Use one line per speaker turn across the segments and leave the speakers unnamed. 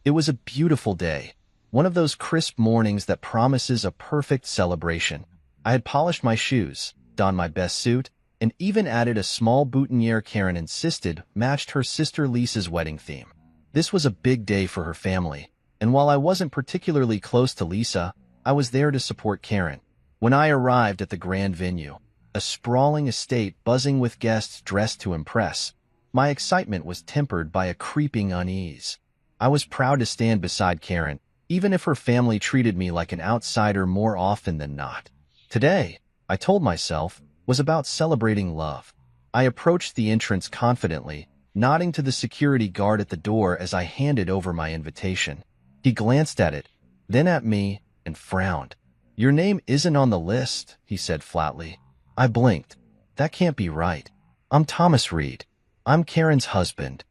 It was a beautiful day, one of those crisp mornings that promises a perfect celebration. I had polished my shoes, donned my best suit, and even added a small boutonniere Karen insisted matched her sister Lisa's wedding theme. This was a big day for her family, and while I wasn't particularly close to Lisa, I was there to support Karen. When I arrived at the grand venue, a sprawling estate buzzing with guests dressed to impress, my excitement was tempered by a creeping unease. I was proud to stand beside Karen, even if her family treated me like an outsider more often than not. Today, I told myself, was about celebrating love. I approached the entrance confidently, nodding to the security guard at the door as I handed over my invitation. He glanced at it, then at me, and frowned. "Your name isn't on the list," he said flatly. I blinked. "That can't be right. I'm Thomas Reed. I'm Karen's husband."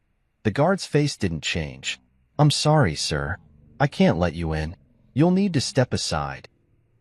The guard's face didn't change. "I'm sorry, sir. I can't let you in. You'll need to step aside."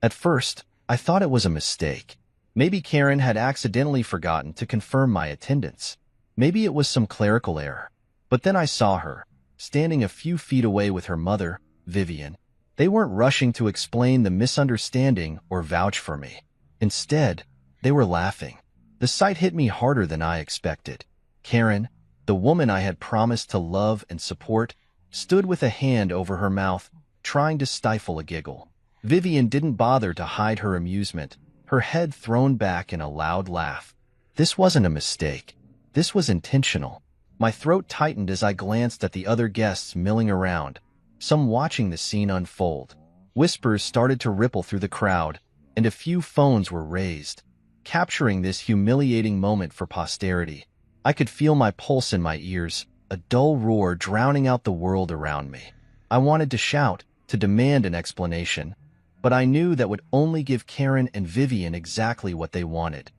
At first, I thought it was a mistake. Maybe Karen had accidentally forgotten to confirm my attendance. Maybe it was some clerical error. But then I saw her, standing a few feet away with her mother, Vivian. They weren't rushing to explain the misunderstanding or vouch for me. Instead, they were laughing. The sight hit me harder than I expected. Karen, the woman I had promised to love and support, stood with a hand over her mouth, trying to stifle a giggle. Vivian didn't bother to hide her amusement, her head thrown back in a loud laugh. This wasn't a mistake. This was intentional. My throat tightened as I glanced at the other guests milling around, some watching the scene unfold. Whispers started to ripple through the crowd, and a few phones were raised, capturing this humiliating moment for posterity. I could feel my pulse in my ears, a dull roar drowning out the world around me. I wanted to shout, to demand an explanation, but I knew that would only give Karen and Vivian exactly what they wanted.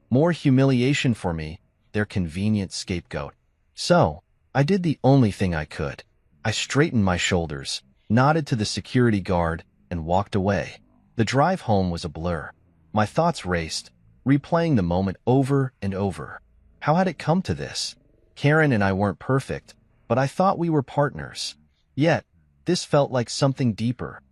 More humiliation for me, their convenient scapegoat. So, I did the only thing I could. I straightened my shoulders, nodded to the security guard, and walked away. The drive home was a blur. My thoughts raced, replaying the moment over and over. How had it come to this? Karen and I weren't perfect, but I thought we were partners. Yet, this felt like something deeper.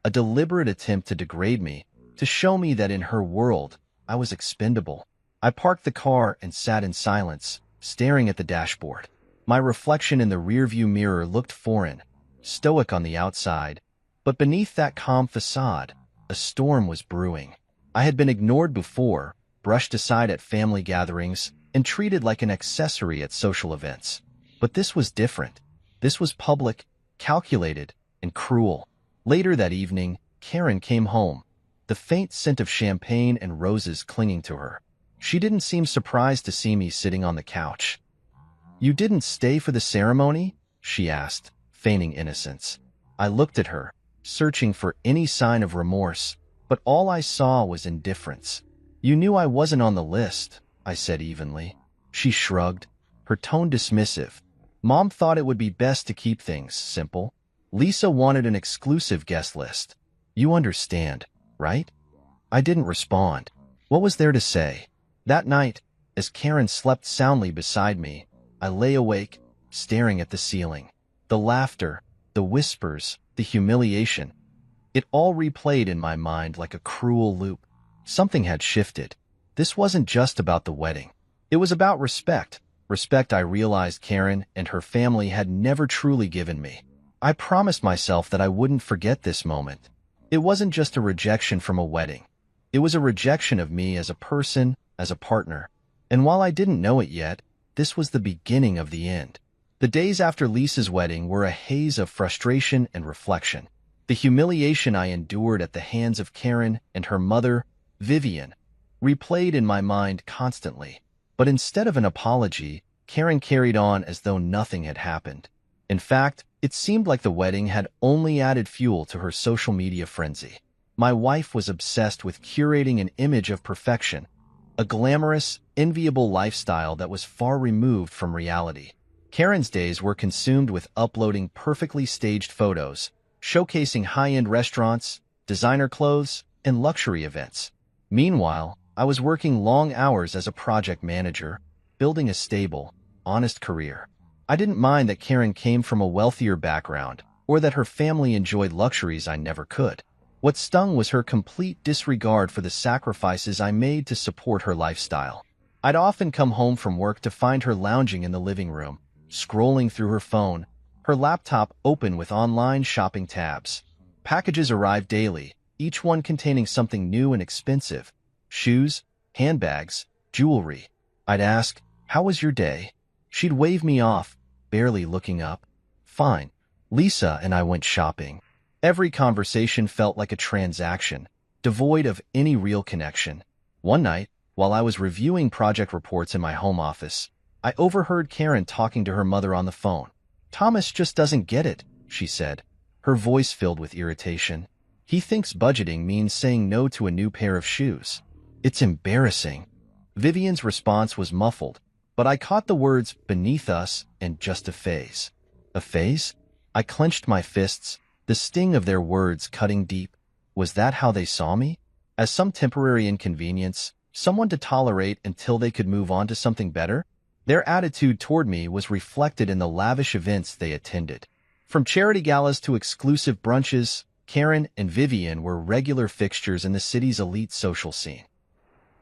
A deliberate attempt to degrade me, to show me that in her world, I was expendable. I parked the car and sat in silence, staring at the dashboard. My reflection in the rearview mirror looked foreign, stoic on the outside, but beneath that calm facade, a storm was brewing. I had been ignored before, brushed aside at family gatherings, and treated like an accessory at social events. But this was different. This was public, calculated, and cruel. Later that evening, Karen came home, the faint scent of champagne and roses clinging to her. She didn't seem surprised to see me sitting on the couch. "You didn't stay for the ceremony?" she asked, feigning innocence. I looked at her, searching for any sign of remorse, but all I saw was indifference. "You knew I wasn't on the list," I said evenly. She shrugged, her tone dismissive. "Mom thought it would be best to keep things simple. Lisa wanted an exclusive guest list. You understand, right?" I didn't respond. What was there to say? That night, as Karen slept soundly beside me, I lay awake, staring at the ceiling. The laughter, the whispers, the humiliation. It all replayed in my mind like a cruel loop. Something had shifted. This wasn't just about the wedding. It was about respect. Respect I realized Karen and her family had never truly given me. I promised myself that I wouldn't forget this moment. It wasn't just a rejection from a wedding. It was a rejection of me as a person, as a partner. And while I didn't know it yet, this was the beginning of the end. The days after Lisa's wedding were a haze of frustration and reflection. The humiliation I endured at the hands of Karen and her mother, Vivian, replayed in my mind constantly. But instead of an apology, Karen carried on as though nothing had happened. In fact, it seemed like the wedding had only added fuel to her social media frenzy. My wife was obsessed with curating an image of perfection, a glamorous, enviable lifestyle that was far removed from reality. Karen's days were consumed with uploading perfectly staged photos, showcasing high-end restaurants, designer clothes, and luxury events. Meanwhile, I was working long hours as a project manager, building a stable, honest career. I didn't mind that Karen came from a wealthier background, or that her family enjoyed luxuries I never could. What stung was her complete disregard for the sacrifices I made to support her lifestyle. I'd often come home from work to find her lounging in the living room, scrolling through her phone, her laptop open with online shopping tabs. Packages arrived daily, each one containing something new and expensive: shoes, handbags, jewelry. I'd ask, "How was your day?" She'd wave me off, barely looking up. "Fine." Lisa and I went shopping. Every conversation felt like a transaction, devoid of any real connection. One night, while I was reviewing project reports in my home office, I overheard Karen talking to her mother on the phone. "Thomas just doesn't get it," she said, her voice filled with irritation. "He thinks budgeting means saying no to a new pair of shoes. It's embarrassing." Vivian's response was muffled, but I caught the words "beneath us" and "just a phase." A phase? I clenched my fists, the sting of their words cutting deep. Was that how they saw me? As some temporary inconvenience, someone to tolerate until they could move on to something better? Their attitude toward me was reflected in the lavish events they attended. From charity galas to exclusive brunches, Karen and Vivian were regular fixtures in the city's elite social scene.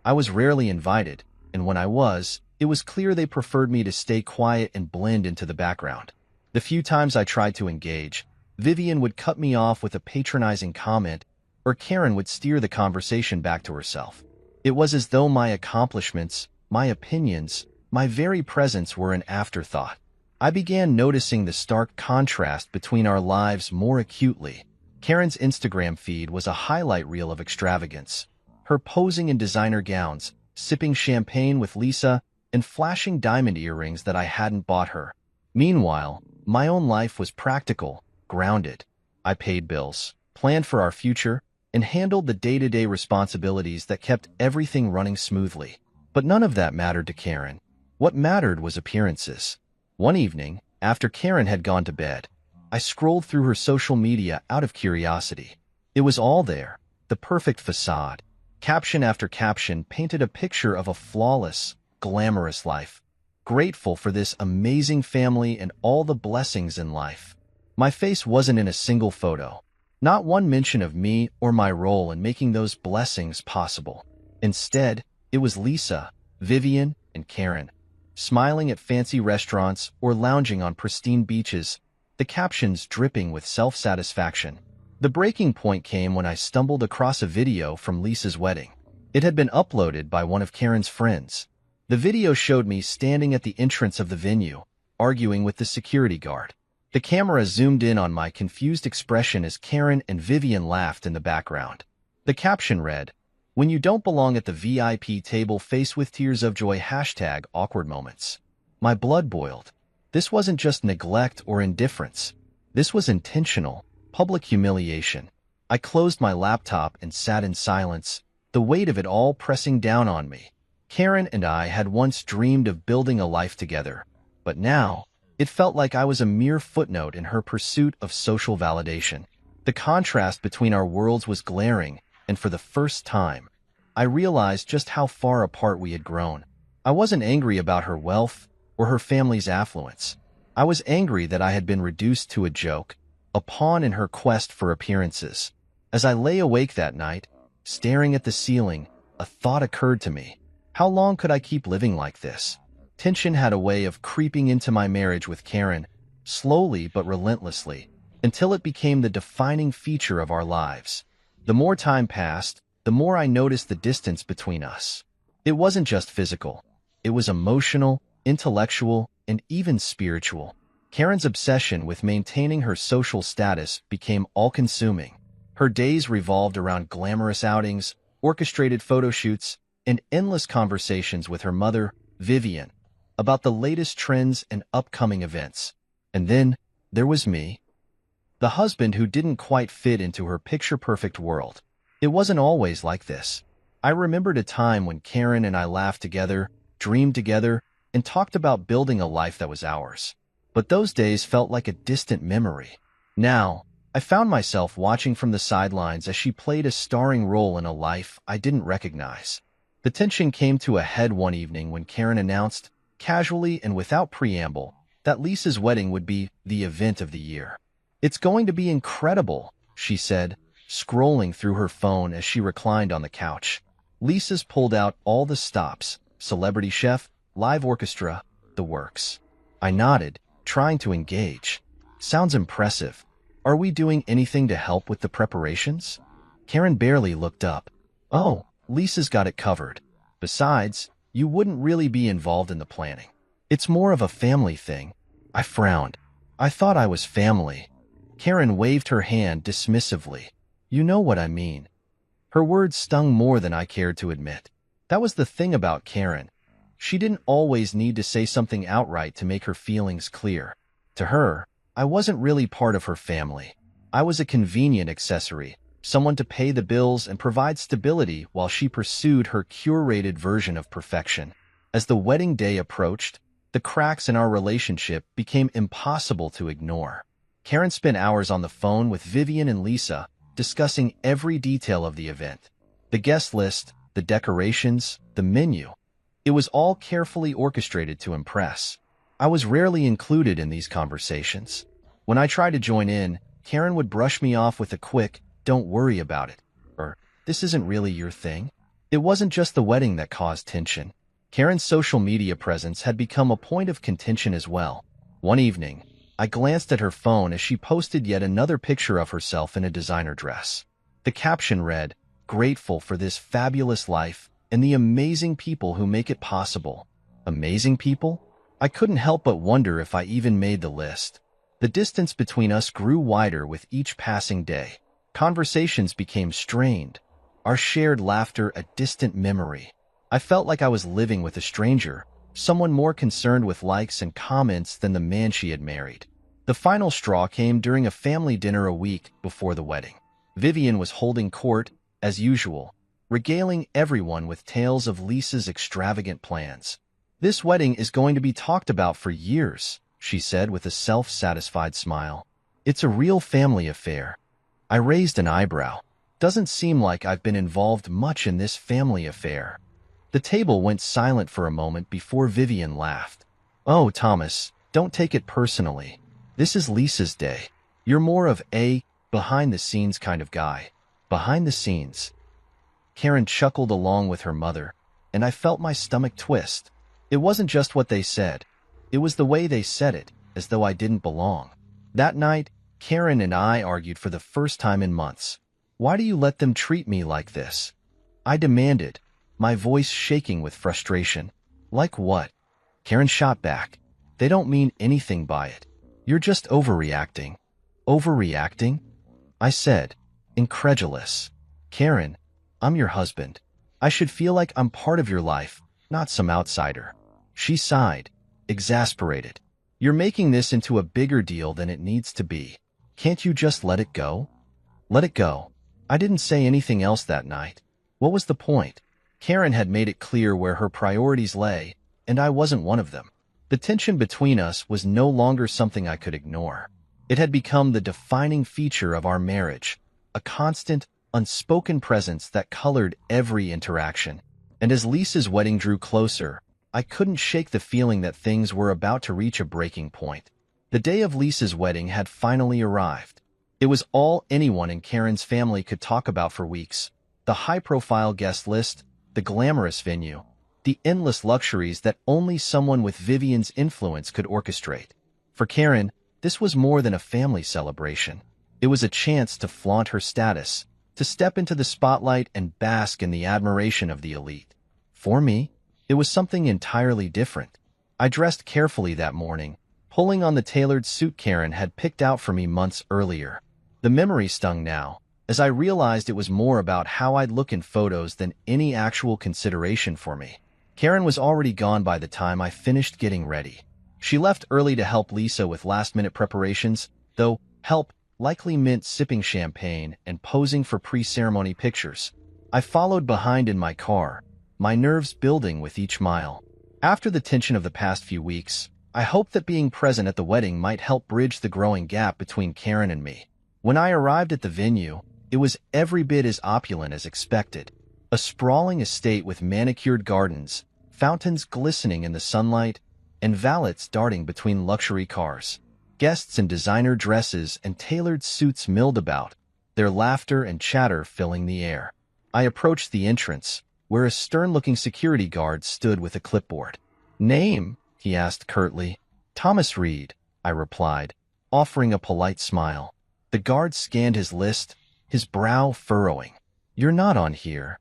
I was rarely invited, and when I was, it was clear they preferred me to stay quiet and blend into the background. The few times I tried to engage, Vivian would cut me off with a patronizing comment, or Karen would steer the conversation back to herself. It was as though my accomplishments, my opinions, my very presence were an afterthought. I began noticing the stark contrast between our lives more acutely. Karen's Instagram feed was a highlight reel of extravagance. Her posing in designer gowns, sipping champagne with Lisa, and flashing diamond earrings that I hadn't bought her. Meanwhile, my own life was practical, grounded. I paid bills, planned for our future, and handled the day-to-day responsibilities that kept everything running smoothly. But none of that mattered to Karen. What mattered was appearances. One evening, after Karen had gone to bed, I scrolled through her social media out of curiosity. It was all there, the perfect facade. Caption after caption painted a picture of a flawless, glamorous life. Grateful for this amazing family and all the blessings in life. My face wasn't in a single photo. Not one mention of me or my role in making those blessings possible. Instead, it was Lisa, Vivian, and Karen, smiling at fancy restaurants or lounging on pristine beaches, the captions dripping with self-satisfaction. The breaking point came when I stumbled across a video from Lisa's wedding. It had been uploaded by one of Karen's friends. The video showed me standing at the entrance of the venue, arguing with the security guard. The camera zoomed in on my confused expression as Karen and Vivian laughed in the background. The caption read, "When you don't belong at the VIP table, face with tears of joy, #awkward moments." My blood boiled. This wasn't just neglect or indifference. This was intentional, public humiliation. I closed my laptop and sat in silence, the weight of it all pressing down on me. Karen and I had once dreamed of building a life together, but now it felt like I was a mere footnote in her pursuit of social validation. The contrast between our worlds was glaring, and for the first time, I realized just how far apart we had grown. I wasn't angry about her wealth or her family's affluence. I was angry that I had been reduced to a joke, a pawn in her quest for appearances. As I lay awake that night, staring at the ceiling, a thought occurred to me. How long could I keep living like this? Tension had a way of creeping into my marriage with Karen, slowly but relentlessly, until it became the defining feature of our lives. The more time passed, the more I noticed the distance between us. It wasn't just physical. It was emotional, intellectual, and even spiritual. Karen's obsession with maintaining her social status became all-consuming. Her days revolved around glamorous outings, orchestrated photo shoots, and endless conversations with her mother, Vivian, about the latest trends and upcoming events. And then there was me, the husband who didn't quite fit into her picture-perfect world. It wasn't always like this. I remembered a time when Karen and I laughed together, dreamed together, and talked about building a life that was ours. But those days felt like a distant memory. Now, I found myself watching from the sidelines as she played a starring role in a life I didn't recognize. The tension came to a head one evening when Karen announced, casually and without preamble, that Lisa's wedding would be the event of the year. "It's going to be incredible," she said, scrolling through her phone as she reclined on the couch. Lisa's pulled out all the stops: celebrity chef, live orchestra, the works. I nodded, trying to engage. "Sounds impressive. Are we doing anything to help with the preparations?" Karen barely looked up. "Oh, Lisa's got it covered. Besides, you wouldn't really be involved in the planning. It's more of a family thing." I frowned. I thought I was family. Karen waved her hand dismissively. "You know what I mean." Her words stung more than I cared to admit. That was the thing about Karen. She didn't always need to say something outright to make her feelings clear. To her, I wasn't really part of her family. I was a convenient accessory, someone to pay the bills and provide stability while she pursued her curated version of perfection. As the wedding day approached, the cracks in our relationship became impossible to ignore. Karen spent hours on the phone with Vivian and Lisa, discussing every detail of the event. The guest list, the decorations, the menu. It was all carefully orchestrated to impress. I was rarely included in these conversations. When I tried to join in, Karen would brush me off with a quick, "Don't worry about it," or "This isn't really your thing." It wasn't just the wedding that caused tension. Karen's social media presence had become a point of contention as well. One evening, I glanced at her phone as she posted yet another picture of herself in a designer dress. The caption read, "Grateful for this fabulous life and the amazing people who make it possible." Amazing people? I couldn't help but wonder if I even made the list. The distance between us grew wider with each passing day. Conversations became strained, our shared laughter a distant memory. I felt like I was living with a stranger, someone more concerned with likes and comments than the man she had married. The final straw came during a family dinner a week before the wedding. Vivian was holding court, as usual, regaling everyone with tales of Lisa's extravagant plans. "This wedding is going to be talked about for years," she said with a self-satisfied smile. "It's a real family affair." I raised an eyebrow. "Doesn't seem like I've been involved much in this family affair." The table went silent for a moment before Vivian laughed. "Oh, Thomas, don't take it personally. This is Lisa's day. You're more of a behind-the-scenes kind of guy." "Behind the scenes?" Karen chuckled along with her mother, and I felt my stomach twist. It wasn't just what they said. It was the way they said it, as though I didn't belong. That night, Karen and I argued for the first time in months. "Why do you let them treat me like this?" I demanded, my voice shaking with frustration. "Like what?" Karen shot back. "They don't mean anything by it. You're just overreacting." "Overreacting?" I said, incredulous. "Karen, I'm your husband. I should feel like I'm part of your life, not some outsider." She sighed, exasperated. "You're making this into a bigger deal than it needs to be. Can't you just let it go?" Let it go. I didn't say anything else that night. What was the point? Karen had made it clear where her priorities lay, and I wasn't one of them. The tension between us was no longer something I could ignore. It had become the defining feature of our marriage, a constant, unspoken presence that colored every interaction. And as Lisa's wedding drew closer, I couldn't shake the feeling that things were about to reach a breaking point. The day of Lisa's wedding had finally arrived. It was all anyone in Karen's family could talk about for weeks. The high-profile guest list, the glamorous venue, the endless luxuries that only someone with Vivian's influence could orchestrate. For Karen, this was more than a family celebration. It was a chance to flaunt her status, to step into the spotlight and bask in the admiration of the elite. For me, it was something entirely different. I dressed carefully that morning, pulling on the tailored suit Karen had picked out for me months earlier. The memory stung now, as I realized it was more about how I'd look in photos than any actual consideration for me. Karen was already gone by the time I finished getting ready. She left early to help Lisa with last-minute preparations, though help likely meant sipping champagne and posing for pre-ceremony pictures. I followed behind in my car, my nerves building with each mile. After the tension of the past few weeks, I hoped that being present at the wedding might help bridge the growing gap between Karen and me. When I arrived at the venue, it was every bit as opulent as expected. A sprawling estate with manicured gardens, fountains glistening in the sunlight, and valets darting between luxury cars. Guests in designer dresses and tailored suits milled about, their laughter and chatter filling the air. I approached the entrance, where a stern-looking security guard stood with a clipboard. "Name?" he asked curtly. "Thomas Reed," I replied, offering a polite smile. The guard scanned his list, his brow furrowing. "You're not on here."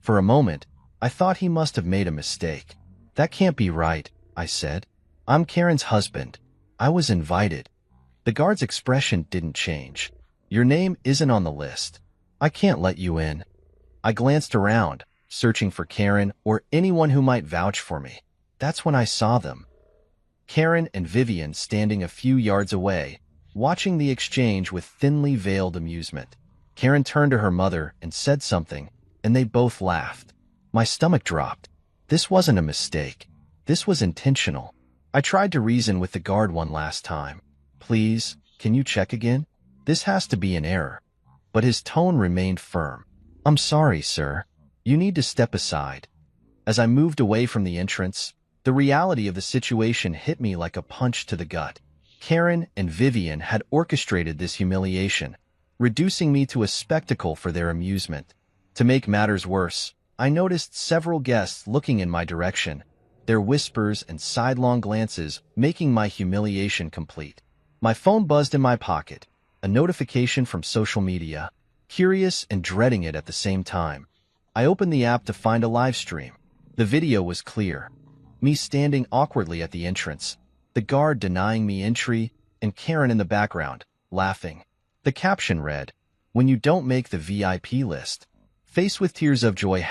For a moment, I thought he must have made a mistake. "That can't be right," I said. "I'm Karen's husband. I was invited." The guard's expression didn't change. "Your name isn't on the list. I can't let you in." I glanced around, searching for Karen or anyone who might vouch for me. That's when I saw them. Karen and Vivian standing a few yards away, watching the exchange with thinly veiled amusement. Karen turned to her mother and said something, and they both laughed. My stomach dropped. This wasn't a mistake. This was intentional. I tried to reason with the guard one last time. "Please, can you check again? This has to be an error." But his tone remained firm. "I'm sorry, sir. You need to step aside." As I moved away from the entrance, the reality of the situation hit me like a punch to the gut. Karen and Vivian had orchestrated this humiliation, reducing me to a spectacle for their amusement. To make matters worse, I noticed several guests looking in my direction, their whispers and sidelong glances making my humiliation complete. My phone buzzed in my pocket, a notification from social media, curious and dreading it at the same time. I opened the app to find a live stream. The video was clear. Me standing awkwardly at the entrance, the guard denying me entry, and Karen in the background, laughing. The caption read, "When you don't make the VIP list. Face with tears of joy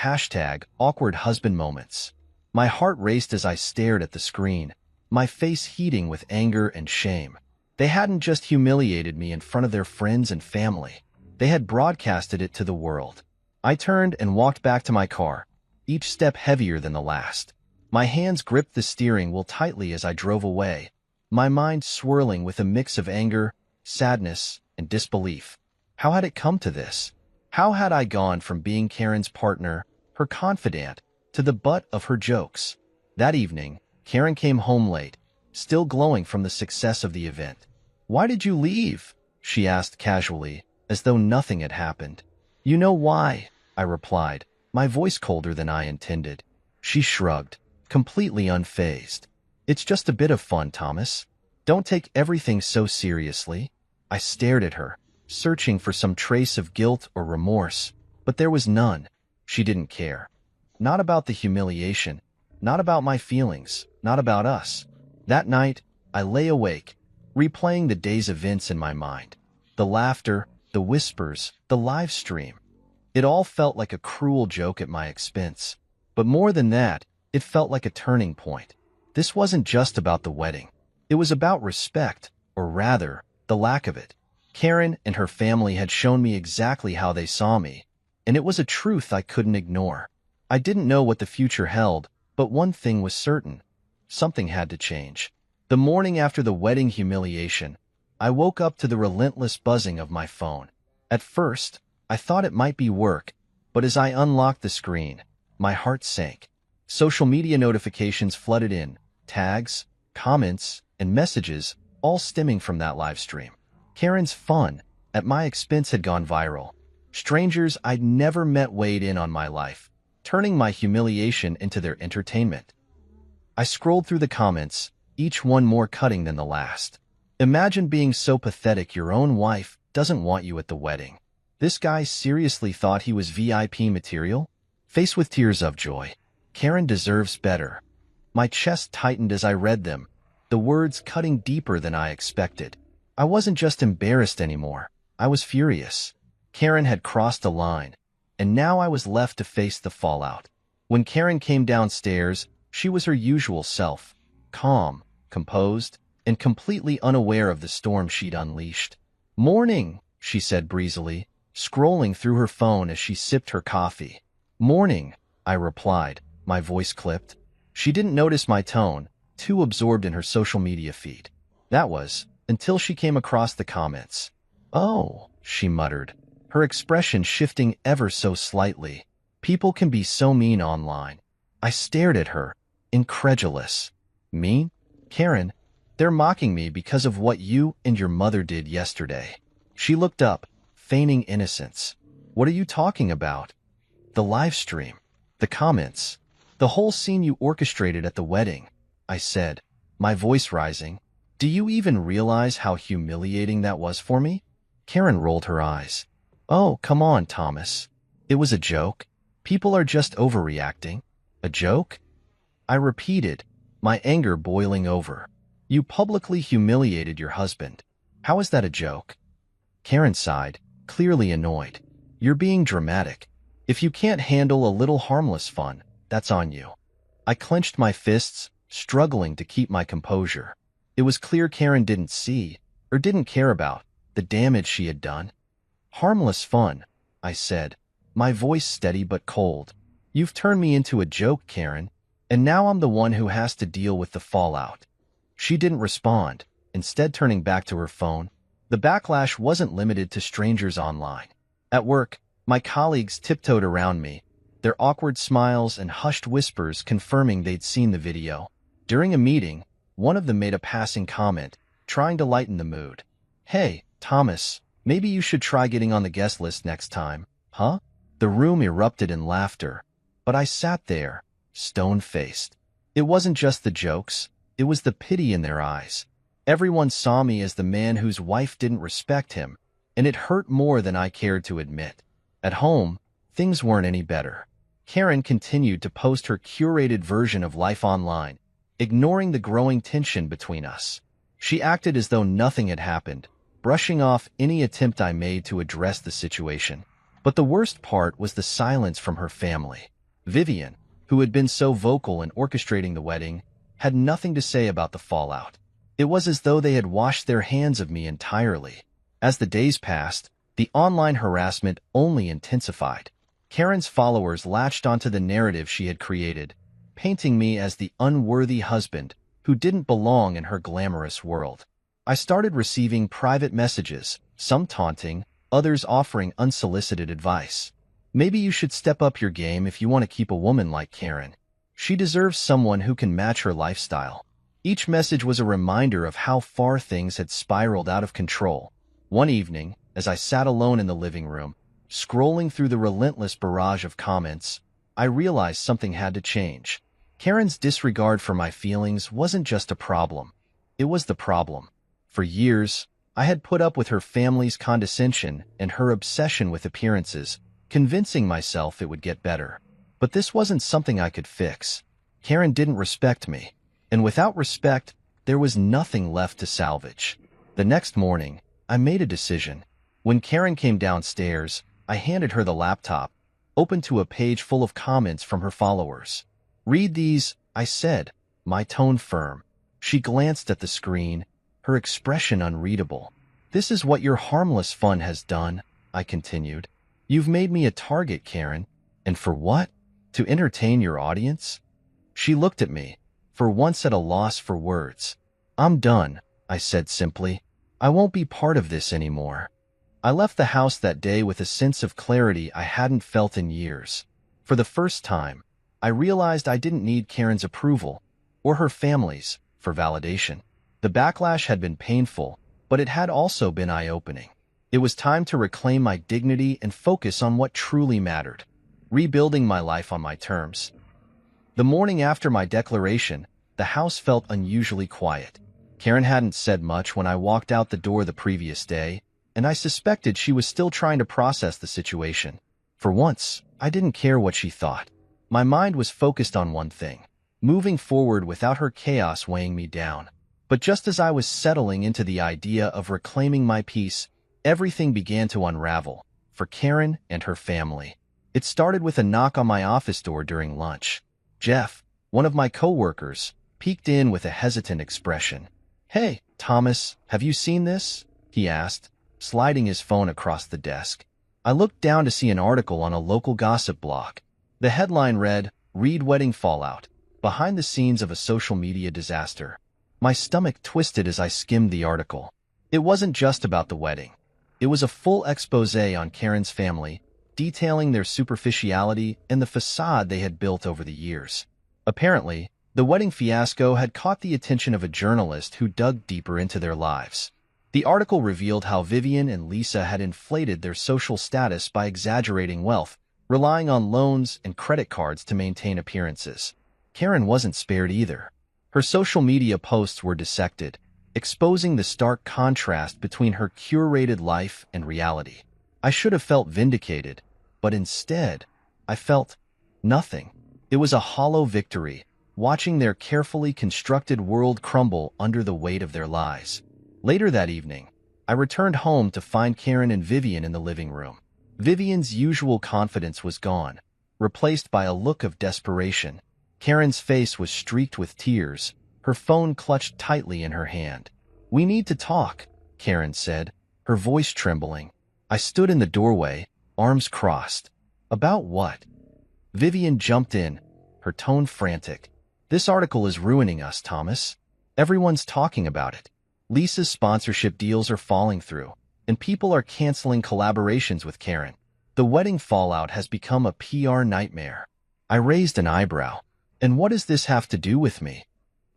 #awkward husband moments." My heart raced as I stared at the screen, my face heating with anger and shame. They hadn't just humiliated me in front of their friends and family. They had broadcasted it to the world. I turned and walked back to my car, each step heavier than the last. My hands gripped the steering wheel tightly as I drove away, my mind swirling with a mix of anger, sadness, and disbelief. How had it come to this? How had I gone from being Karen's partner, her confidant, to the butt of her jokes? That evening, Karen came home late, still glowing from the success of the event. "Why did you leave?" she asked casually, as though nothing had happened. "You know why," I replied, my voice colder than I intended. She shrugged, completely unfazed. "It's just a bit of fun, Thomas. Don't take everything so seriously." I stared at her, searching for some trace of guilt or remorse, but there was none. She didn't care. Not about the humiliation, not about my feelings, not about us. That night, I lay awake, replaying the day's events in my mind. The laughter, the whispers, the live stream. It all felt like a cruel joke at my expense. But more than that, it felt like a turning point. This wasn't just about the wedding. It was about respect, or rather, the lack of it. Karen and her family had shown me exactly how they saw me, and it was a truth I couldn't ignore. I didn't know what the future held, but one thing was certain. Something had to change. The morning after the wedding humiliation, I woke up to the relentless buzzing of my phone. At first, I thought it might be work, but as I unlocked the screen, my heart sank. Social media notifications flooded in, tags, comments, and messages, all stemming from that live stream. Karen's fun, at my expense, had gone viral. Strangers I'd never met weighed in on my life, turning my humiliation into their entertainment. I scrolled through the comments, each one more cutting than the last. Imagine being so pathetic your own wife doesn't want you at the wedding. This guy seriously thought he was VIP material? Face with tears of joy. Karen deserves better. My chest tightened as I read them, the words cutting deeper than I expected. I wasn't just embarrassed anymore. I was furious. Karen had crossed a line, and now I was left to face the fallout. When Karen came downstairs, she was her usual self, calm, composed, and completely unaware of the storm she'd unleashed. "Morning," she said breezily, scrolling through her phone as she sipped her coffee. "Morning," I replied, my voice clipped. She didn't notice my tone, too absorbed in her social media feed. That was, until she came across the comments. "Oh," she muttered, her expression shifting ever so slightly. "People can be so mean online." I stared at her, incredulous. "Mean? Karen, They're mocking me because of what you and your mother did yesterday. She looked up, feigning innocence. What are you talking about? The live stream. The comments. The whole scene you orchestrated at the wedding, I said, my voice rising. Do you even realize how humiliating that was for me? Karen rolled her eyes. Oh, come on, Thomas. It was a joke. People are just overreacting. A joke? I repeated, my anger boiling over. You publicly humiliated your husband. How is that a joke? Karen sighed, clearly annoyed. You're being dramatic. If you can't handle a little harmless fun, that's on you. I clenched my fists, struggling to keep my composure. It was clear Karen didn't see, or didn't care about, the damage she had done. Harmless fun, I said, my voice steady but cold. You've turned me into a joke, Karen, and now I'm the one who has to deal with the fallout. She didn't respond, instead turning back to her phone. The backlash wasn't limited to strangers online. At work, my colleagues tiptoed around me, their awkward smiles and hushed whispers confirming they'd seen the video. During a meeting, one of them made a passing comment, trying to lighten the mood. Hey, Thomas, maybe you should try getting on the guest list next time, huh? The room erupted in laughter, but I sat there, stone-faced. It wasn't just the jokes, it was the pity in their eyes. Everyone saw me as the man whose wife didn't respect him, and it hurt more than I cared to admit. At home, things weren't any better. Karen continued to post her curated version of life online, ignoring the growing tension between us. She acted as though nothing had happened, brushing off any attempt I made to address the situation. But the worst part was the silence from her family. Vivian, who had been so vocal in orchestrating the wedding, had nothing to say about the fallout. It was as though they had washed their hands of me entirely. As the days passed, the online harassment only intensified. Karen's followers latched onto the narrative she had created, painting me as the unworthy husband who didn't belong in her glamorous world. I started receiving private messages, some taunting, others offering unsolicited advice. Maybe you should step up your game if you want to keep a woman like Karen. She deserves someone who can match her lifestyle. Each message was a reminder of how far things had spiraled out of control. One evening, as I sat alone in the living room, scrolling through the relentless barrage of comments, I realized something had to change. Karen's disregard for my feelings wasn't just a problem. It was the problem. For years, I had put up with her family's condescension and her obsession with appearances, convincing myself it would get better. But this wasn't something I could fix. Karen didn't respect me, and without respect, there was nothing left to salvage. The next morning, I made a decision. When Karen came downstairs, I handed her the laptop, open to a page full of comments from her followers. Read these, I said, my tone firm. She glanced at the screen, her expression unreadable. This is what your harmless fun has done, I continued. You've made me a target, Karen. And for what? To entertain your audience? She looked at me, for once at a loss for words. I'm done, I said simply. I won't be part of this anymore. I left the house that day with a sense of clarity I hadn't felt in years. For the first time, I realized I didn't need Karen's approval, or her family's, for validation. The backlash had been painful, but it had also been eye-opening. It was time to reclaim my dignity and focus on what truly mattered, rebuilding my life on my terms. The morning after my declaration, the house felt unusually quiet. Karen hadn't said much when I walked out the door the previous day, and I suspected she was still trying to process the situation. For once, I didn't care what she thought. My mind was focused on one thing, moving forward without her chaos weighing me down. But just as I was settling into the idea of reclaiming my peace, everything began to unravel, for Karen and her family. It started with a knock on my office door during lunch. Jeff, one of my coworkers, peeked in with a hesitant expression. Hey, Thomas, have you seen this? He asked, sliding his phone across the desk. I looked down to see an article on a local gossip blog. The headline read, Reed Wedding Fallout, Behind the Scenes of a Social Media Disaster. My stomach twisted as I skimmed the article. It wasn't just about the wedding. It was a full expose on Karen's family, detailing their superficiality and the facade they had built over the years. Apparently, The wedding fiasco had caught the attention of a journalist who dug deeper into their lives. The article revealed how Vivian and Lisa had inflated their social status by exaggerating wealth, relying on loans and credit cards to maintain appearances. Karen wasn't spared either. Her social media posts were dissected, exposing the stark contrast between her curated life and reality. I should have felt vindicated, but instead, I felt nothing. It was a hollow victory, watching their carefully constructed world crumble under the weight of their lies. Later that evening, I returned home to find Karen and Vivian in the living room. Vivian's usual confidence was gone, replaced by a look of desperation. Karen's face was streaked with tears, her phone clutched tightly in her hand. "We need to talk," Karen said, her voice trembling. I stood in the doorway, arms crossed. "About what?" Vivian jumped in, her tone frantic. "This article is ruining us, Thomas. Everyone's talking about it. Lisa's sponsorship deals are falling through, and people are canceling collaborations with Karen. The wedding fallout has become a PR nightmare." I raised an eyebrow. "And what does this have to do with me?"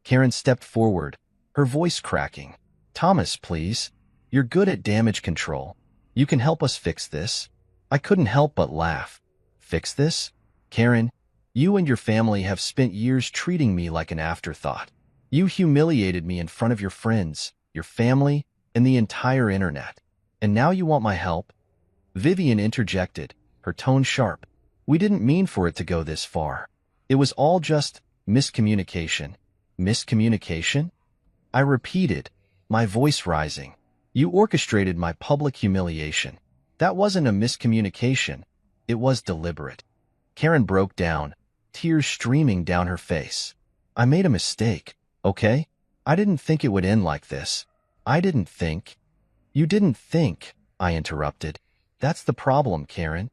Karen stepped forward, her voice cracking. "Thomas, please. You're good at damage control. You can help us fix this." I couldn't help but laugh. "Fix this? Karen, you and your family have spent years treating me like an afterthought. You humiliated me in front of your friends, your family, and the entire internet. And now you want my help?" Vivian interjected, her tone sharp. "We didn't mean for it to go this far. It was all just miscommunication." "Miscommunication?" I repeated, my voice rising. "You orchestrated my public humiliation. That wasn't a miscommunication. It was deliberate." Karen broke down, tears streaming down her face. "I made a mistake, okay? I didn't think it would end like this. I didn't think—" "You didn't think," I interrupted. "That's the problem, Karen.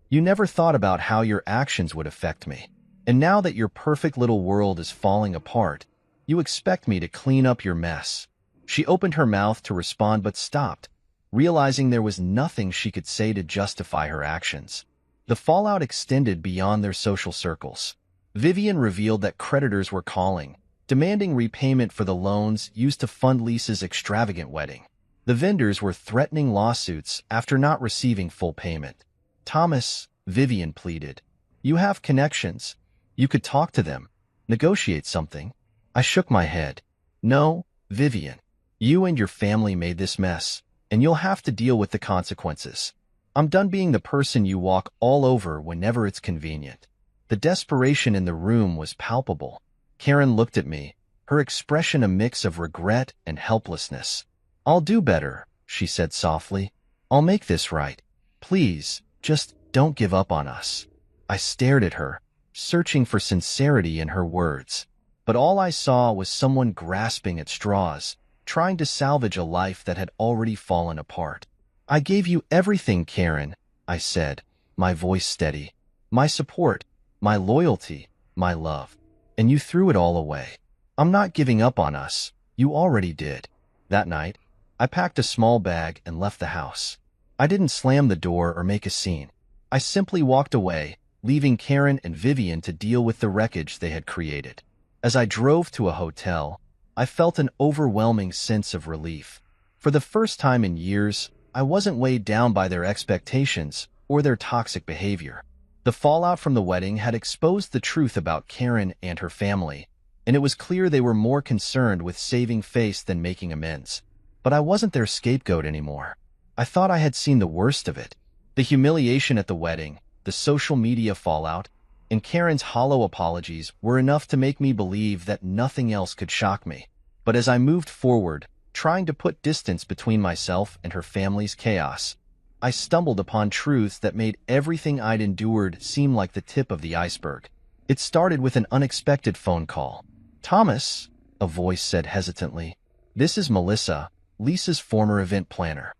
You never thought about how your actions would affect me. And now that your perfect little world is falling apart, you expect me to clean up your mess." She opened her mouth to respond but stopped, realizing there was nothing she could say to justify her actions. The fallout extended beyond their social circles. Vivian revealed that creditors were calling, demanding repayment for the loans used to fund Lisa's extravagant wedding. The vendors were threatening lawsuits after not receiving full payment. "Thomas," Vivian pleaded, "you have connections. You could talk to them, negotiate something." I shook my head. "No, Vivian. You and your family made this mess, and you'll have to deal with the consequences. I'm done being the person you walk all over whenever it's convenient." The desperation in the room was palpable. Karen looked at me, her expression a mix of regret and helplessness. "I'll do better," she said softly. "I'll make this right. Please, just don't give up on us." I stared at her, searching for sincerity in her words. But all I saw was someone grasping at straws, trying to salvage a life that had already fallen apart. "I gave you everything, Karen," I said, my voice steady. "My support, my loyalty, my love. And you threw it all away. I'm not giving up on us. You already did." That night, I packed a small bag and left the house. I didn't slam the door or make a scene. I simply walked away, leaving Karen and Vivian to deal with the wreckage they had created. As I drove to a hotel, I felt an overwhelming sense of relief. For the first time in years, I wasn't weighed down by their expectations or their toxic behavior. The fallout from the wedding had exposed the truth about Karen and her family, and it was clear they were more concerned with saving face than making amends. But I wasn't their scapegoat anymore. I thought I had seen the worst of it. The humiliation at the wedding, the social media fallout, and Karen's hollow apologies were enough to make me believe that nothing else could shock me. But as I moved forward, trying to put distance between myself and her family's chaos, I stumbled upon truths that made everything I'd endured seem like the tip of the iceberg. It started with an unexpected phone call. "Thomas," a voice said hesitantly, "this is Melissa, Lisa's former event planner."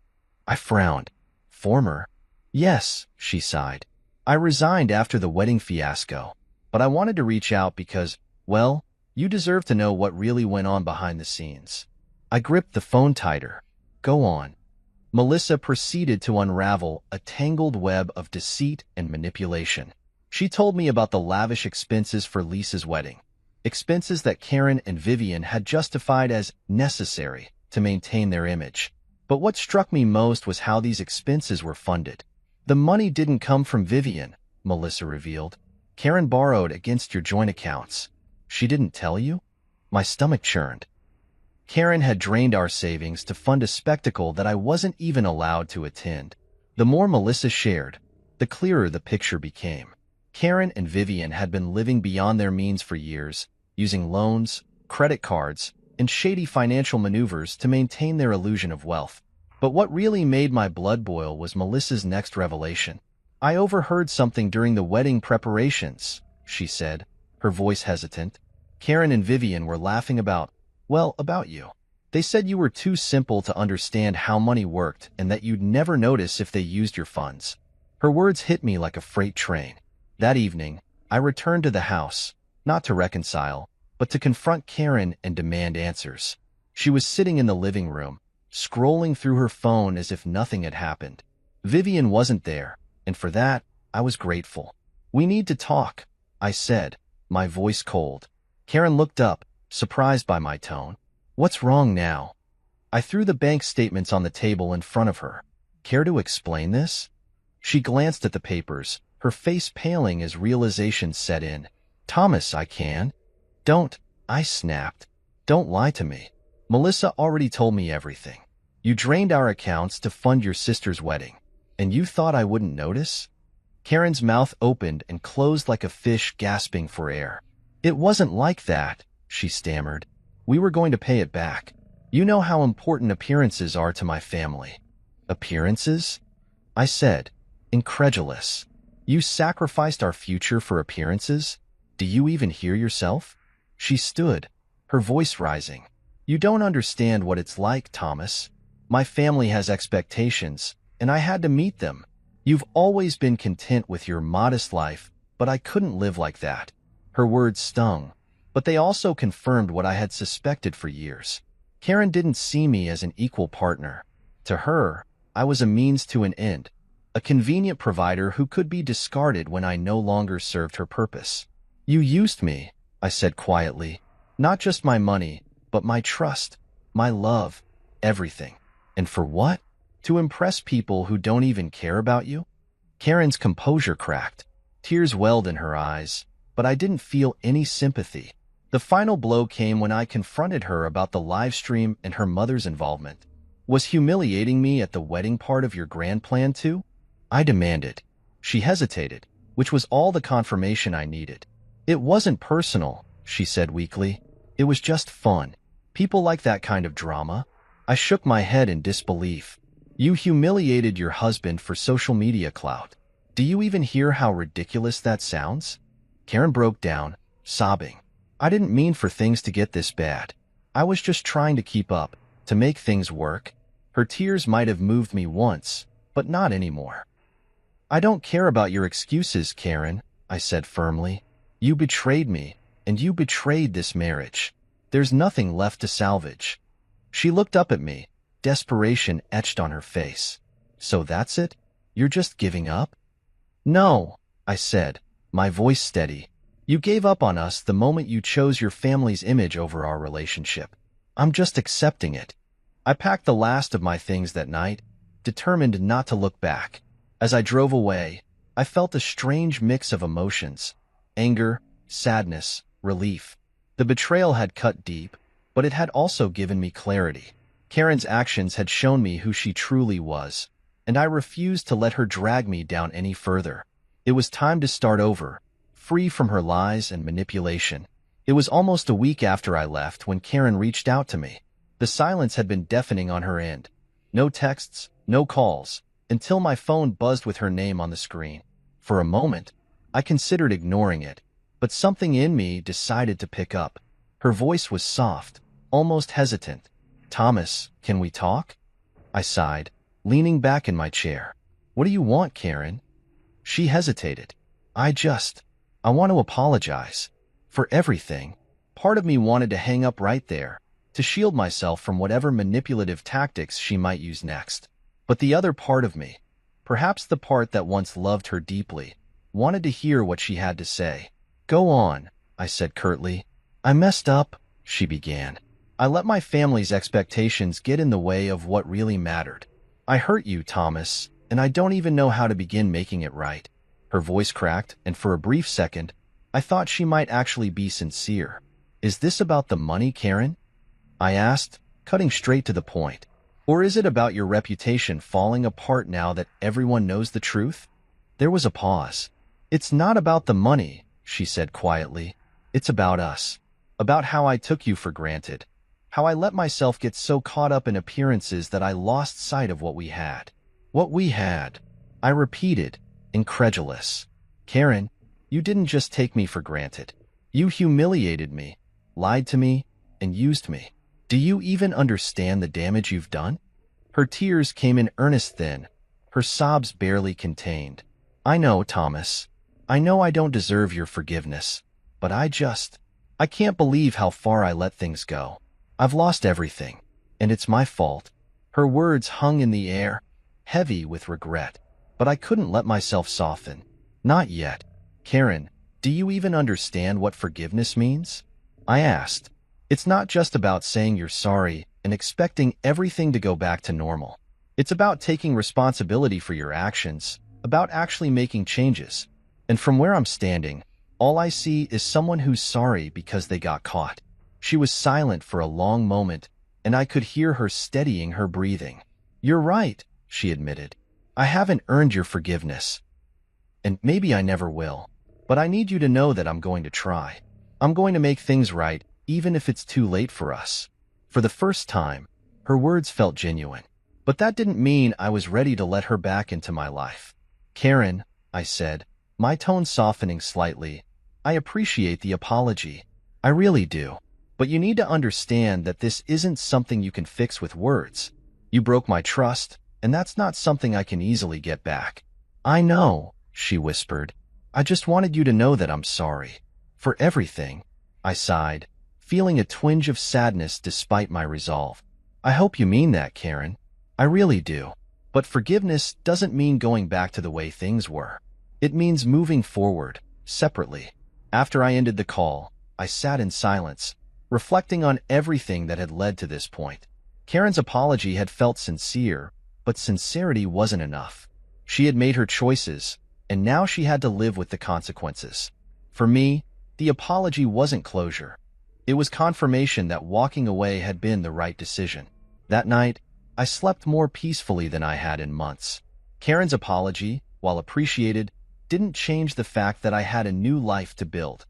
I frowned. "Former?" "Yes," she sighed. "I resigned after the wedding fiasco, but I wanted to reach out because, well, you deserve to know what really went on behind the scenes." I gripped the phone tighter. "Go on." Melissa proceeded to unravel a tangled web of deceit and manipulation. She told me about the lavish expenses for Lisa's wedding, expenses that Karen and Vivian had justified as necessary to maintain their image. But what struck me most was how these expenses were funded. The money didn't come from Vivian, Melissa revealed. Karen borrowed against your joint accounts. She didn't tell you? My stomach churned. Karen had drained our savings to fund a spectacle that I wasn't even allowed to attend. The more Melissa shared, the clearer the picture became. Karen and Vivian had been living beyond their means for years, using loans, credit cards, and shady financial maneuvers to maintain their illusion of wealth. But what really made my blood boil was Melissa's next revelation. I overheard something during the wedding preparations, she said, her voice hesitant. Karen and Vivian were laughing about you. They said you were too simple to understand how money worked and that you'd never notice if they used your funds. Her words hit me like a freight train. That evening, I returned to the house, not to reconcile, but to confront Karen and demand answers. She was sitting in the living room, scrolling through her phone as if nothing had happened. Vivian wasn't there, and for that, I was grateful. We need to talk, I said, my voice cold. Karen looked up, surprised by my tone. What's wrong now? I threw the bank statements on the table in front of her. Care to explain this? She glanced at the papers, her face paling as realization set in. Thomas, I can. Don't, I snapped. Don't lie to me. Melissa already told me everything. You drained our accounts to fund your sister's wedding, and you thought I wouldn't notice? Karen's mouth opened and closed like a fish gasping for air. It wasn't like that, she stammered. We were going to pay it back. You know how important appearances are to my family. Appearances? I said, incredulous. You sacrificed our future for appearances? Do you even hear yourself? She stood, her voice rising. You don't understand what it's like, Thomas. My family has expectations, and I had to meet them. You've always been content with your modest life, but I couldn't live like that. Her words stung, but they also confirmed what I had suspected for years. Karen didn't see me as an equal partner. To her, I was a means to an end, a convenient provider who could be discarded when I no longer served her purpose. You used me, I said quietly. Not just my money, but my trust, my love, everything. And for what? To impress people who don't even care about you? Karen's composure cracked. Tears welled in her eyes, but I didn't feel any sympathy. The final blow came when I confronted her about the live stream and her mother's involvement. Was humiliating me at the wedding part of your grand plan too? I demanded. She hesitated, which was all the confirmation I needed. It wasn't personal, she said weakly. It was just fun. People like that kind of drama. I shook my head in disbelief. You humiliated your husband for social media clout. Do you even hear how ridiculous that sounds? Karen broke down, sobbing. I didn't mean for things to get this bad. I was just trying to keep up, to make things work. Her tears might have moved me once, but not anymore. I don't care about your excuses, Karen, I said firmly. You betrayed me, and you betrayed this marriage. There's nothing left to salvage. She looked up at me, desperation etched on her face. So that's it? You're just giving up? No, I said, my voice steady. You gave up on us the moment you chose your family's image over our relationship. I'm just accepting it. I packed the last of my things that night, determined not to look back. As I drove away, I felt a strange mix of emotions. Anger, sadness, relief. The betrayal had cut deep, but it had also given me clarity. Karen's actions had shown me who she truly was, and I refused to let her drag me down any further. It was time to start over, free from her lies and manipulation. It was almost a week after I left when Karen reached out to me. The silence had been deafening on her end. No texts, no calls, until my phone buzzed with her name on the screen. For a moment, I considered ignoring it, but something in me decided to pick up. Her voice was soft, almost hesitant. Thomas, can we talk? I sighed, leaning back in my chair. What do you want, Karen? She hesitated. I want to apologize. For everything. Part of me wanted to hang up right there, to shield myself from whatever manipulative tactics she might use next. But the other part of me, perhaps the part that once loved her deeply, wanted to hear what she had to say. Go on, I said curtly. I messed up, she began. I let my family's expectations get in the way of what really mattered. I hurt you, Thomas, and I don't even know how to begin making it right. Her voice cracked, and for a brief second, I thought she might actually be sincere. Is this about the money, Karen? I asked, cutting straight to the point. Or is it about your reputation falling apart now that everyone knows the truth? There was a pause. It's not about the money, she said quietly. It's about us. About how I took you for granted. How I let myself get so caught up in appearances that I lost sight of what we had. What we had. I repeated, incredulous. Karen, you didn't just take me for granted. You humiliated me, lied to me, and used me. Do you even understand the damage you've done? Her tears came in earnest then, her sobs barely contained. I know, Thomas. I know I don't deserve your forgiveness, but I can't believe how far I let things go. I've lost everything, and it's my fault. Her words hung in the air, heavy with regret, but I couldn't let myself soften. Not yet. Karen, do you even understand what forgiveness means? I asked. It's not just about saying you're sorry and expecting everything to go back to normal. It's about taking responsibility for your actions, about actually making changes. And from where I'm standing, all I see is someone who's sorry because they got caught. She was silent for a long moment, and I could hear her steadying her breathing. You're right, she admitted. I haven't earned your forgiveness. And maybe I never will. But I need you to know that I'm going to try. I'm going to make things right, even if it's too late for us. For the first time, her words felt genuine. But that didn't mean I was ready to let her back into my life. Karen, I said, my tone softening slightly, I appreciate the apology. I really do. But you need to understand that this isn't something you can fix with words. You broke my trust, and that's not something I can easily get back. I know, she whispered. I just wanted you to know that I'm sorry. For everything. I sighed, feeling a twinge of sadness despite my resolve. I hope you mean that, Karen. I really do. But forgiveness doesn't mean going back to the way things were. It means moving forward, separately. After I ended the call, I sat in silence, reflecting on everything that had led to this point. Karen's apology had felt sincere, but sincerity wasn't enough. She had made her choices, and now she had to live with the consequences. For me, the apology wasn't closure. It was confirmation that walking away had been the right decision. That night, I slept more peacefully than I had in months. Karen's apology, while appreciated, didn't change the fact that I had a new life to build.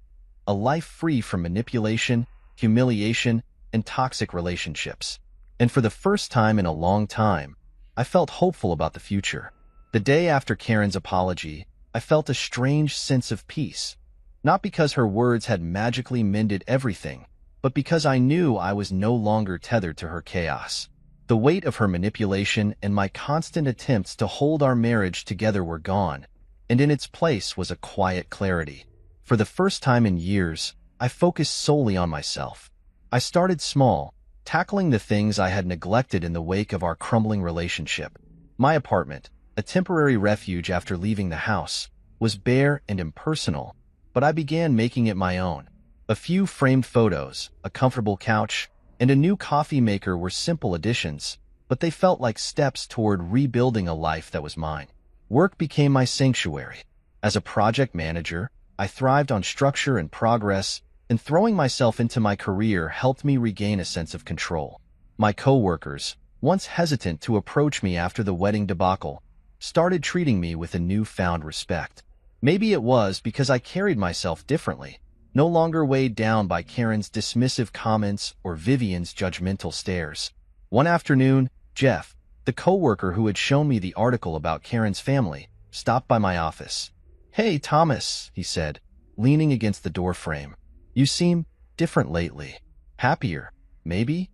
A life free from manipulation, humiliation, and toxic relationships. And for the first time in a long time, I felt hopeful about the future. The day after Karen's apology, I felt a strange sense of peace. Not because her words had magically mended everything, but because I knew I was no longer tethered to her chaos. The weight of her manipulation and my constant attempts to hold our marriage together were gone, and in its place was a quiet clarity. For the first time in years, I focused solely on myself. I started small, tackling the things I had neglected in the wake of our crumbling relationship. My apartment, a temporary refuge after leaving the house, was bare and impersonal, but I began making it my own. A few framed photos, a comfortable couch, and a new coffee maker were simple additions, but they felt like steps toward rebuilding a life that was mine. Work became my sanctuary. As a project manager, I thrived on structure and progress, and throwing myself into my career helped me regain a sense of control. My coworkers, once hesitant to approach me after the wedding debacle, started treating me with a newfound respect. Maybe it was because I carried myself differently, no longer weighed down by Karen's dismissive comments or Vivian's judgmental stares. One afternoon, Jeff, the coworker who had shown me the article about Karen's family, stopped by my office. "Hey, Thomas," he said, leaning against the doorframe. "You seem different lately. Happier, maybe?"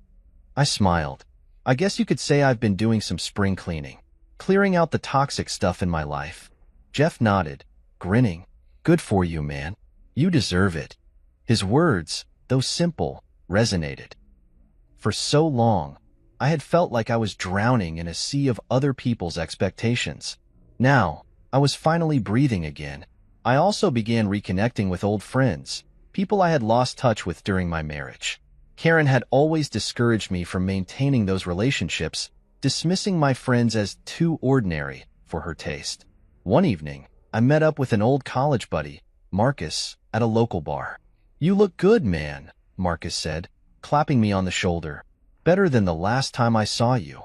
I smiled. "I guess you could say I've been doing some spring cleaning, clearing out the toxic stuff in my life." Jeff nodded, grinning. "Good for you, man. You deserve it." His words, though simple, resonated. For so long, I had felt like I was drowning in a sea of other people's expectations. Now, I was finally breathing again. I also began reconnecting with old friends, people I had lost touch with during my marriage. Karen had always discouraged me from maintaining those relationships, dismissing my friends as too ordinary for her taste. One evening, I met up with an old college buddy, Marcus, at a local bar. "You look good, man," Marcus said, clapping me on the shoulder. "Better than the last time I saw you."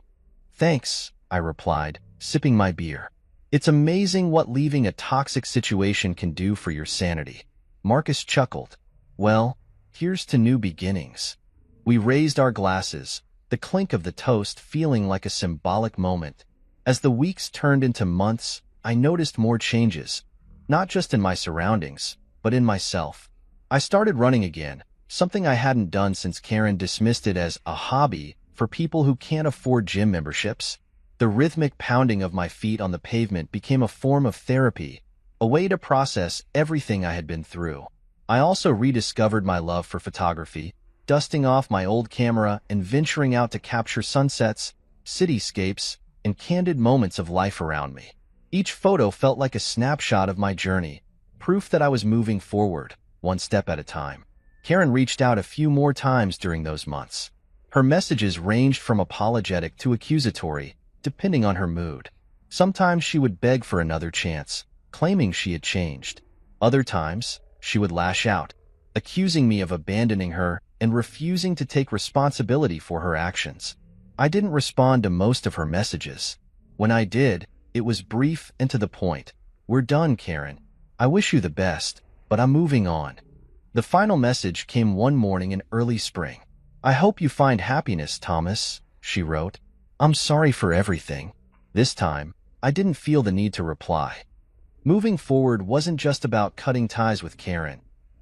"Thanks," I replied, sipping my beer. "It's amazing what leaving a toxic situation can do for your sanity." Marcus chuckled. "Well, here's to new beginnings." We raised our glasses, the clink of the toast feeling like a symbolic moment. As the weeks turned into months, I noticed more changes, not just in my surroundings, but in myself. I started running again, something I hadn't done since Karen dismissed it as a hobby for people who can't afford gym memberships. The rhythmic pounding of my feet on the pavement became a form of therapy, a way to process everything I had been through. I also rediscovered my love for photography, dusting off my old camera and venturing out to capture sunsets, cityscapes, and candid moments of life around me. Each photo felt like a snapshot of my journey, proof that I was moving forward, one step at a time. Karen reached out a few more times during those months. Her messages ranged from apologetic to accusatory, depending on her mood. Sometimes she would beg for another chance, claiming she had changed. Other times, she would lash out, accusing me of abandoning her and refusing to take responsibility for her actions. I didn't respond to most of her messages. When I did, it was brief and to the point. "We're done, Karen. I wish you the best, but I'm moving on." The final message came one morning in early spring. "I hope you find happiness, Thomas," she wrote. "I'm sorry for everything." This time, I didn't feel the need to reply. Moving forward wasn't just about cutting ties with Karen.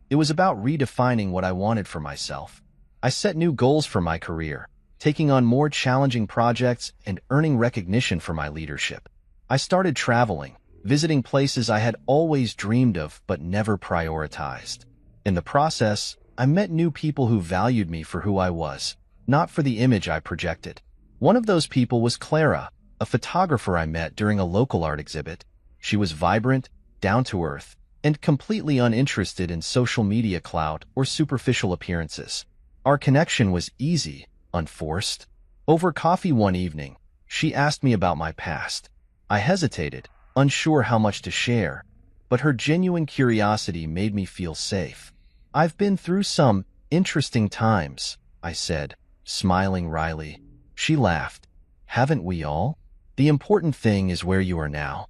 It was about redefining what I wanted for myself. I set new goals for my career, taking on more challenging projects and earning recognition for my leadership. I started traveling, visiting places I had always dreamed of but never prioritized. In the process, I met new people who valued me for who I was, not for the image I projected. One of those people was Clara, a photographer I met during a local art exhibit. She was vibrant, down-to-earth, and completely uninterested in social media clout or superficial appearances. Our connection was easy, unforced. Over coffee one evening, she asked me about my past. I hesitated, unsure how much to share, but her genuine curiosity made me feel safe. "I've been through some interesting times," I said, smiling wryly. She laughed. "Haven't we all? The important thing is where you are now."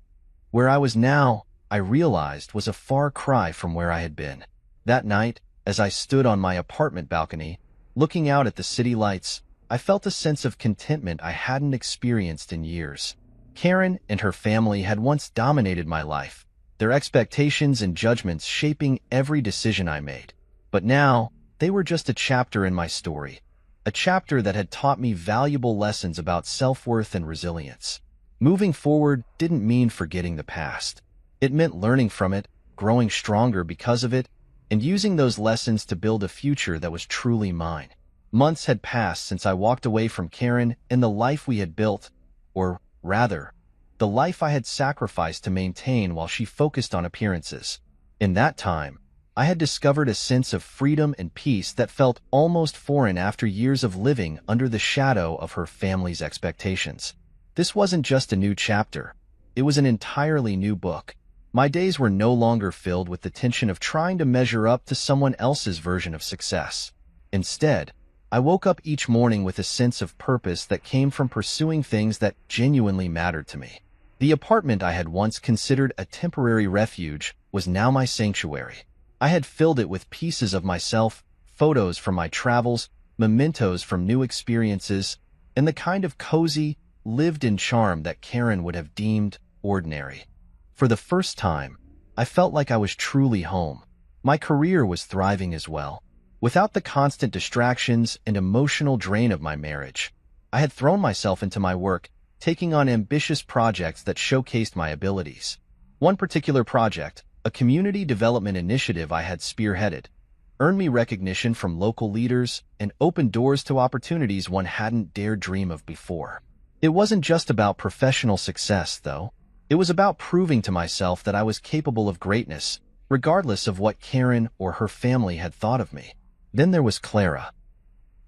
Where I was now, I realized, was a far cry from where I had been. That night, as I stood on my apartment balcony, looking out at the city lights, I felt a sense of contentment I hadn't experienced in years. Karen and her family had once dominated my life, their expectations and judgments shaping every decision I made. But now, they were just a chapter in my story, a chapter that had taught me valuable lessons about self-worth and resilience. Moving forward didn't mean forgetting the past. It meant learning from it, growing stronger because of it, and using those lessons to build a future that was truly mine. Months had passed since I walked away from Karen and the life we had built, or rather, the life I had sacrificed to maintain while she focused on appearances. In that time, I had discovered a sense of freedom and peace that felt almost foreign after years of living under the shadow of her family's expectations. This wasn't just a new chapter. It was an entirely new book. My days were no longer filled with the tension of trying to measure up to someone else's version of success. Instead, I woke up each morning with a sense of purpose that came from pursuing things that genuinely mattered to me. The apartment I had once considered a temporary refuge was now my sanctuary. I had filled it with pieces of myself, photos from my travels, mementos from new experiences, and the kind of cozy, lived-in charm that Karen would have deemed ordinary. For the first time, I felt like I was truly home. My career was thriving as well. Without the constant distractions and emotional drain of my marriage, I had thrown myself into my work, taking on ambitious projects that showcased my abilities. One particular project, a community development initiative I had spearheaded, earned me recognition from local leaders and opened doors to opportunities one hadn't dared dream of before. It wasn't just about professional success, though. It was about proving to myself that I was capable of greatness, regardless of what Karen or her family had thought of me. Then there was Clara.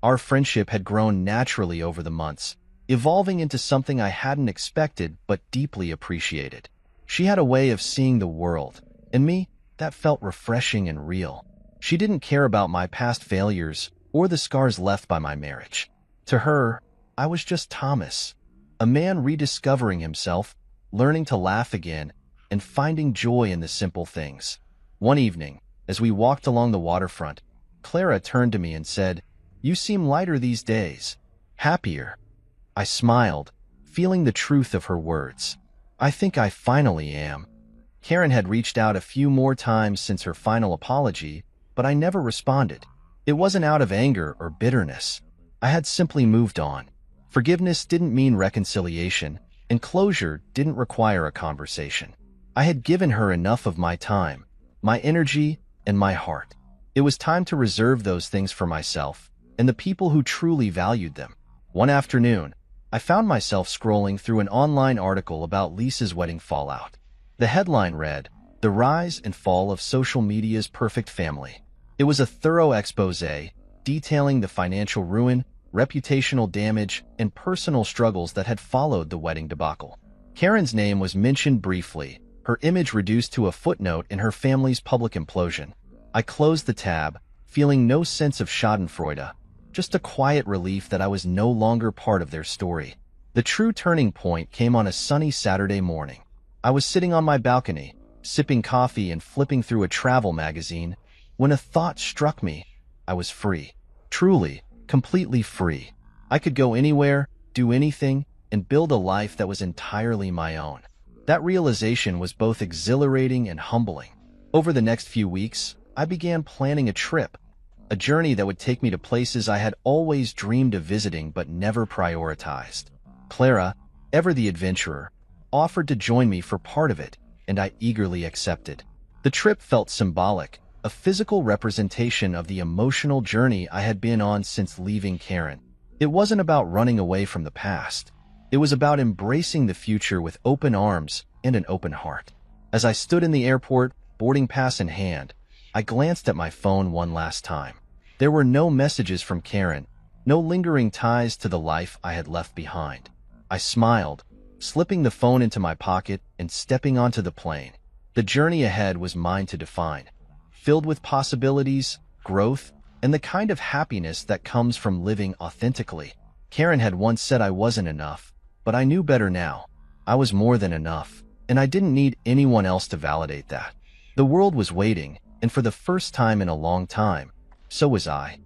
Our friendship had grown naturally over the months, evolving into something I hadn't expected but deeply appreciated. She had a way of seeing the world, and me, that felt refreshing and real. She didn't care about my past failures or the scars left by my marriage. To her, I was just Thomas, a man rediscovering himself, learning to laugh again, and finding joy in the simple things. One evening, as we walked along the waterfront, Clara turned to me and said, "You seem lighter these days. Happier." I smiled, feeling the truth of her words. "I think I finally am." Karen had reached out a few more times since her final apology, but I never responded. It wasn't out of anger or bitterness. I had simply moved on. Forgiveness didn't mean reconciliation, and closure didn't require a conversation. I had given her enough of my time, my energy, and my heart. It was time to reserve those things for myself and the people who truly valued them. One afternoon, I found myself scrolling through an online article about Lisa's wedding fallout. The headline read, "The Rise and Fall of Social Media's Perfect Family." It was a thorough exposé detailing the financial ruin, reputational damage, and personal struggles that had followed the wedding debacle. Karen's name was mentioned briefly, her image reduced to a footnote in her family's public implosion. I closed the tab, feeling no sense of schadenfreude, just a quiet relief that I was no longer part of their story. The true turning point came on a sunny Saturday morning. I was sitting on my balcony, sipping coffee and flipping through a travel magazine, when a thought struck me. I was free. Truly, completely free. I could go anywhere, do anything, and build a life that was entirely my own. That realization was both exhilarating and humbling. Over the next few weeks, I began planning a trip, a journey that would take me to places I had always dreamed of visiting but never prioritized. Clara, ever the adventurer, offered to join me for part of it, and I eagerly accepted. The trip felt symbolic, a physical representation of the emotional journey I had been on since leaving Karen. It wasn't about running away from the past. It was about embracing the future with open arms and an open heart. As I stood in the airport, boarding pass in hand, I glanced at my phone one last time. There were no messages from Karen, no lingering ties to the life I had left behind. I smiled, slipping the phone into my pocket and stepping onto the plane. The journey ahead was mine to define, filled with possibilities, growth, and the kind of happiness that comes from living authentically. Karen had once said I wasn't enough, but I knew better now. I was more than enough, and I didn't need anyone else to validate that. The world was waiting, and for the first time in a long time, so was I.